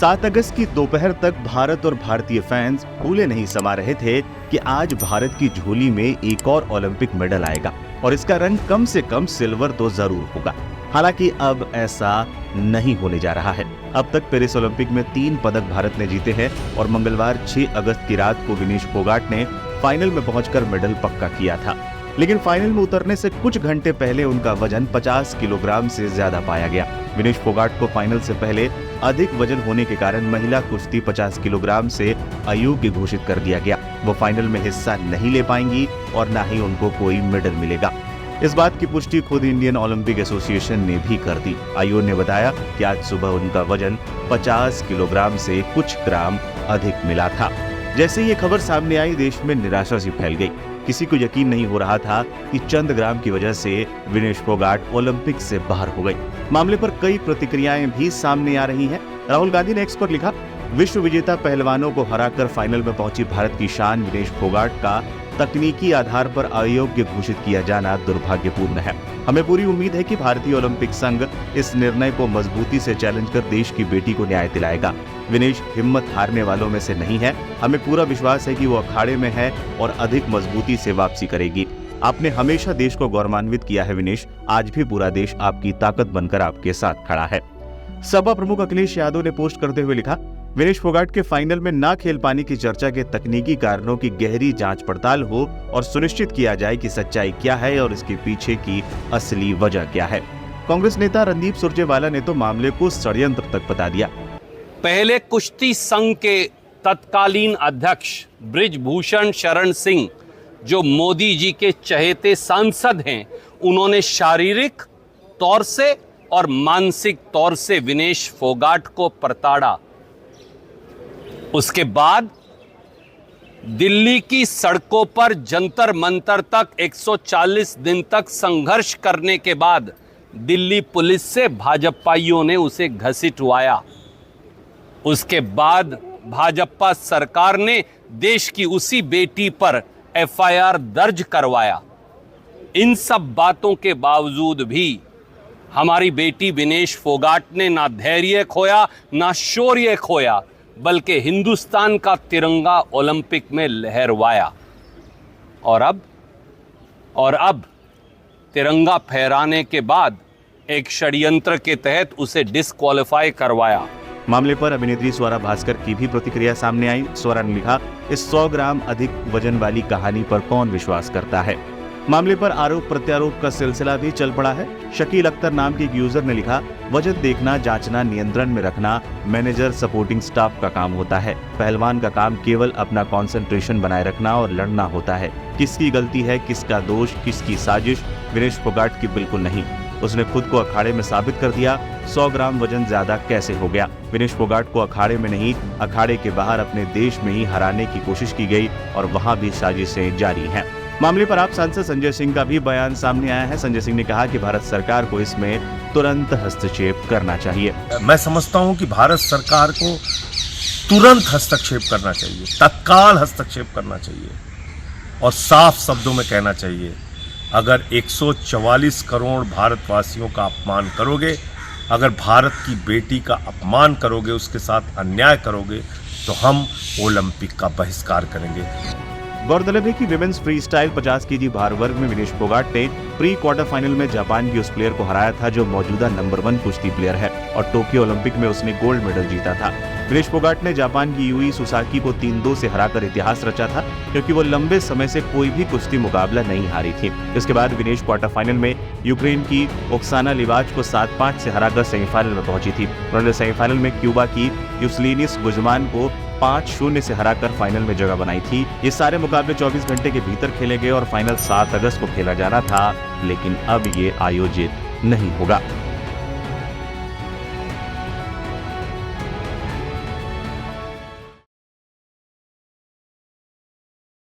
7 अगस्त की दोपहर तक भारत और भारतीय फैंस भूले नहीं समा रहे थे कि आज भारत की झोली में एक और ओलंपिक मेडल आएगा और इसका रंग कम से कम सिल्वर तो जरूर होगा। हालांकि अब ऐसा नहीं होने जा रहा है। अब तक पेरिस ओलंपिक में 3 पदक भारत ने जीते हैं और मंगलवार 6 अगस्त की रात को विनेश फोगाट ने फाइनल में पहुंचकर मेडल पक्का किया था। लेकिन फाइनल में उतरने से कुछ घंटे पहले उनका वजन 50 किलोग्राम से ज्यादा पाया गया। विनेश फोगाट को फाइनल से पहले अधिक वजन होने के कारण महिला कुश्ती 50 किलोग्राम से अयोग्य घोषित कर दिया गया। वो फाइनल में हिस्सा नहीं ले पाएंगी और न ही उनको कोई मेडल मिलेगा। इस बात की पुष्टि खुद इंडियन ओलंपिक एसोसिएशन ने भी कर दी। आयोग ने बताया कि आज सुबह उनका वजन 50 किलोग्राम से कुछ ग्राम अधिक मिला था। जैसे ये खबर सामने आई, देश में निराशा सी फैल गई। किसी को यकीन नहीं हो रहा था कि चंद ग्राम की वजह से विनेश फोगाट ओलंपिक से बाहर हो गई। मामले पर कई प्रतिक्रियाएं भी सामने आ रही हैं। राहुल गांधी ने एक्स पर लिखा, विश्व विजेता पहलवानों को हराकर फाइनल में पहुंची भारत की शान विनेश फोगाट का तकनीकी आधार पर अयोग्य घोषित किया जाना दुर्भाग्यपूर्ण है। हमें पूरी उम्मीद है कि भारतीय ओलंपिक संघ इस निर्णय को मजबूती से चैलेंज कर देश की बेटी को न्याय दिलाएगा। विनेश हिम्मत हारने वालों में से नहीं है। हमें पूरा विश्वास है कि वो अखाड़े में है और अधिक मजबूती से वापसी करेगी। आपने हमेशा देश को गौरवान्वित किया है विनेश। आज भी पूरा देश आपकी ताकत बनकर आपके साथ खड़ा है। सपा प्रमुख अखिलेश यादव ने पोस्ट करते हुए लिखा, विनेश फोगाट के फाइनल में ना खेल पाने की चर्चा के तकनीकी कारणों की गहरी जांच पड़ताल हो और सुनिश्चित किया जाए कि सच्चाई क्या है और इसके पीछे की असली वजह क्या है। कांग्रेस नेता रणदीप सुरजेवाला ने तो मामले को षड्यंत्र तक बता दिया। पहले कुश्ती संघ के तत्कालीन अध्यक्ष बृजभूषण शरण सिंह, जो मोदी जी के चहेते सांसद हैं, उन्होंने शारीरिक तौर से और मानसिक तौर से विनेश फोगाट को प्रताड़ा। उसके बाद दिल्ली की सड़कों पर जंतर मंतर तक 140 दिन तक संघर्ष करने के बाद दिल्ली पुलिस से भाजपाइयों ने उसे घसीटवाया। उसके बाद भाजपा सरकार ने देश की उसी बेटी पर एफआईआर दर्ज करवाया। इन सब बातों के बावजूद भी हमारी बेटी विनेश फोगाट ने ना धैर्य खोया, ना शौर्य खोया, बल्कि हिंदुस्तान का तिरंगा ओलंपिक में लहरवाया। और अब तिरंगा फहराने के बाद एक षड्यंत्र के तहत उसे डिस्क्वालीफाई करवाया। मामले पर अभिनेत्री स्वरा भास्कर की भी प्रतिक्रिया सामने आई। स्वरा ने लिखा, इस 100 ग्राम अधिक वजन वाली कहानी पर कौन विश्वास करता है। मामले पर आरोप प्रत्यारोप का सिलसिला भी चल पड़ा है। शकील अख्तर नाम के एक यूजर ने लिखा, वजन देखना, जांचना, नियंत्रण में रखना मैनेजर सपोर्टिंग स्टाफ का काम होता है। पहलवान का काम केवल अपना कंसंट्रेशन बनाए रखना और लड़ना होता है। किसकी गलती है, किसका दोष, किसकी साजिश? विनेश फोगाट की बिल्कुल नहीं। उसने खुद को अखाड़े में साबित कर दिया। 100 ग्राम वजन ज्यादा कैसे हो गया? विनेश फोगाट को अखाड़े में नहीं, अखाड़े के बाहर अपने देश में ही हराने की कोशिश की गई और वहां भी साजिशें जारी हैं। मामले पर आप सांसद संजय सिंह का भी बयान सामने आया है। संजय सिंह ने कहा कि भारत सरकार को इसमें तुरंत हस्तक्षेप करना चाहिए। मैं समझता हूं कि भारत सरकार को तुरंत हस्तक्षेप करना चाहिए, तत्काल हस्तक्षेप करना चाहिए और साफ शब्दों में कहना चाहिए, अगर 144 करोड़ भारतवासियों का अपमान करोगे, अगर भारत की बेटी का अपमान करोगे, उसके साथ अन्याय करोगे, तो हम ओलंपिक का बहिष्कार करेंगे। गौरतलब है कि विमेंस फ्री स्टाइल 50 केजी भार वर्ग में विनेश फोगाट ने प्री क्वार्टर फाइनल में जापान की उस प्लेयर को हराया था जो मौजूदा नंबर 1 कुश्ती प्लेयर है और टोक्यो ओलंपिक में उसने गोल्ड मेडल जीता था। विनेश फोगाट ने जापान की यूई सुसाकी को 3-2 से हराकर इतिहास रचा था, क्योंकि वो लंबे समय से कोई भी कुश्ती मुकाबला नहीं हारी थी। इसके बाद विनेश क्वार्टर फाइनल में यूक्रेन की ओक्साना लिवाच को 7-5 से हराकर सेमीफाइनल में पहुंची थी। उन्होंने सेमीफाइनल में क्यूबा की युसलिनिस गुजमान को 5-0 से हराकर फाइनल में जगह बनाई थी। ये सारे मुकाबले 24 घंटे के भीतर खेले गए और फाइनल 7 अगस्त को खेला जाना था, लेकिन अब ये आयोजित नहीं होगा।